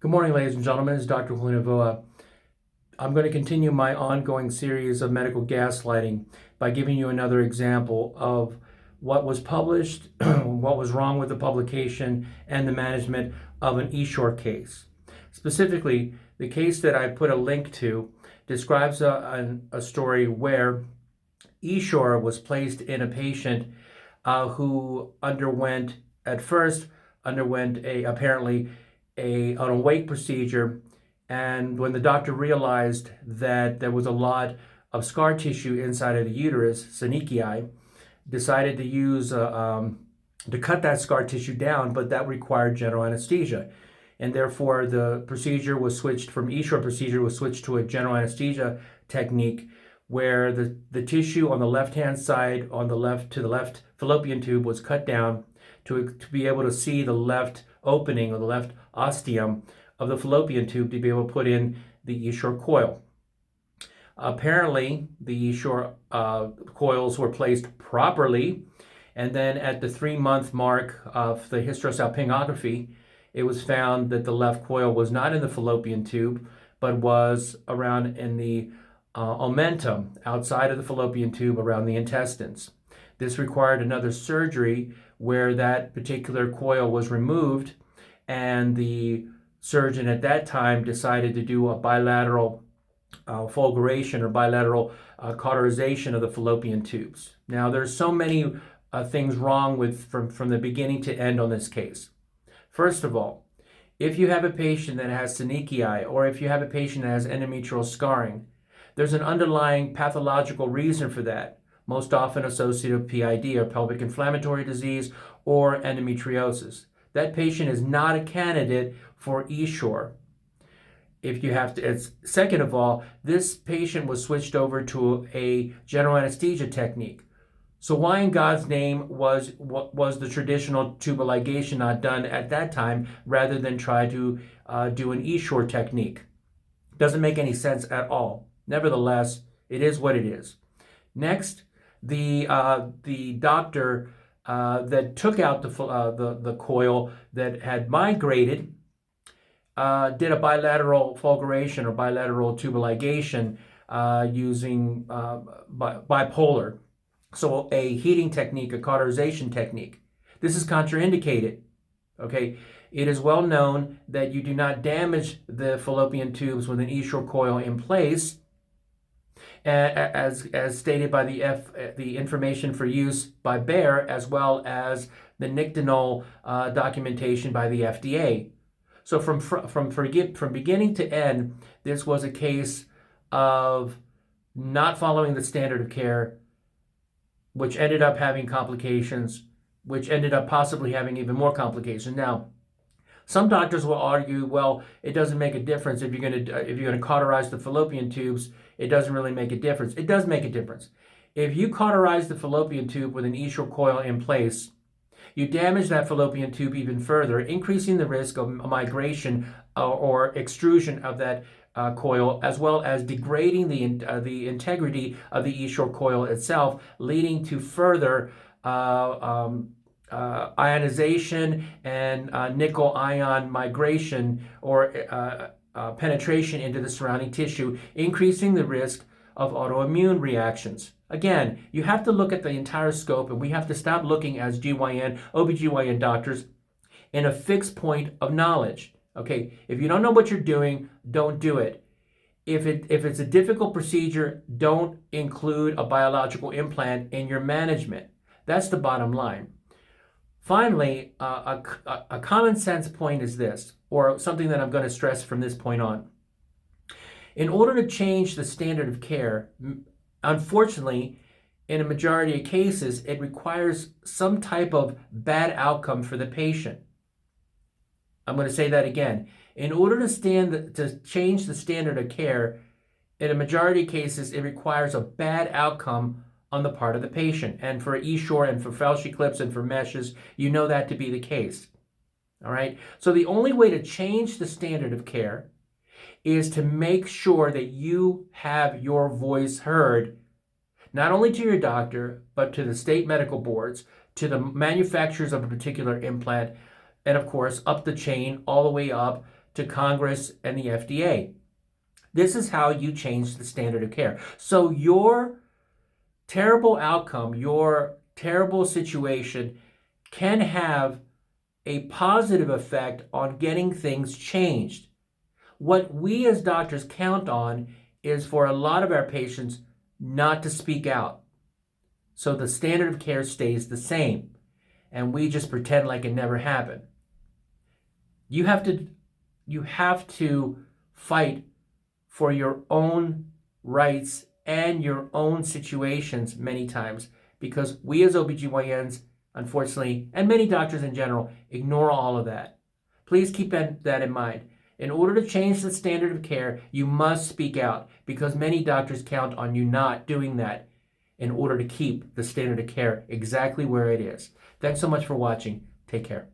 Good morning, ladies and gentlemen. It's Dr. Julio. I'm going to continue my ongoing series of medical gaslighting by giving you another example of what was published, what was wrong with the publication, and the management of an Essure case. Specifically, the case that I put a link to describes a story where Essure was placed in a patient who at first underwent apparently an awake procedure, and when the doctor realized that there was a lot of scar tissue inside of the uterus, synechia, decided to to cut that scar tissue down, but that required general anesthesia. And therefore, the procedure was switched from Essure procedure was switched to a general anesthesia technique where the tissue on the left-hand side, on the left fallopian tube was cut down to be able to see the left opening or the left ostium of the fallopian tube to be able to put in the Essure coil. Apparently, the Essure coils were placed properly, and then at the 3-month mark of the hysterosalpingography, it was found that the left coil was not in the fallopian tube, but was around in the omentum outside of the fallopian tube around the intestines. This required another surgery where that particular coil was removed, and the surgeon at that time decided to do a bilateral fulguration or bilateral cauterization of the fallopian tubes. Now, there's so many things wrong from the beginning to end on this case. First of all, if you have a patient that has synechia, or if you have a patient that has endometrial scarring, there's an underlying pathological reason for that, most often associated with PID or pelvic inflammatory disease or endometriosis. That patient is not a candidate for Essure. Second of all, this patient was switched over to a general anesthesia technique. So why in God's name was the traditional tubal ligation not done at that time rather than try to do an Essure technique? Doesn't make any sense at all. Nevertheless, it is what it is. Next, the doctor that took out the coil that had migrated did a bilateral fulguration or bilateral tubal ligation using bipolar. So a heating technique, a cauterization technique. This is contraindicated. Okay, it is well known that you do not damage the fallopian tubes with an Essure coil in place, as stated by the information for use by Bayer, as well as the nictinol documentation by the FDA. So from beginning to end, this was a case of not following the standard of care, which ended up having complications, which ended up possibly having even more complications. Now, some doctors will argue, well, it doesn't make a difference if you're going to cauterize the fallopian tubes. It doesn't really make a difference. It does make a difference. If you cauterize the fallopian tube with an Essure coil in place, you damage that fallopian tube even further, increasing the risk of migration or extrusion of that coil, as well as degrading the integrity of the Essure coil itself, leading to further ionization and nickel ion migration or penetration into the surrounding tissue, increasing the risk of autoimmune reactions. Again, you have to look at the entire scope, and we have to stop looking as GYN, OBGYN doctors in a fixed point of knowledge. Okay, if you don't know what you're doing, don't do it. If it's a difficult procedure, don't include a biological implant in your management. That's the bottom line. Finally, a common sense point is this, or something that I'm going to stress from this point on. In order to change the standard of care, unfortunately, in a majority of cases, it requires some type of bad outcome for the patient. I'm going to say that again. In order to change the standard of care, in a majority of cases, it requires a bad outcome on the part of the patient. And for Essure and for Felshi clips and for meshes, you know that to be the case. All right? So the only way to change the standard of care is to make sure that you have your voice heard, not only to your doctor, but to the state medical boards, to the manufacturers of a particular implant, and of course, up the chain, all the way up to Congress and the FDA. This is how you change the standard of care. So your terrible outcome, your terrible situation can have a positive effect on getting things changed. What we as doctors count on is for a lot of our patients not to speak out. So the standard of care stays the same, and we just pretend like it never happened. You have to fight for your own rights and your own situations many times, because we as OBGYNs, unfortunately, and many doctors in general, ignore all of that. Please keep that in mind. In order to change the standard of care, you must speak out, because many doctors count on you not doing that in order to keep the standard of care exactly where it is. Thanks so much for watching. Take care.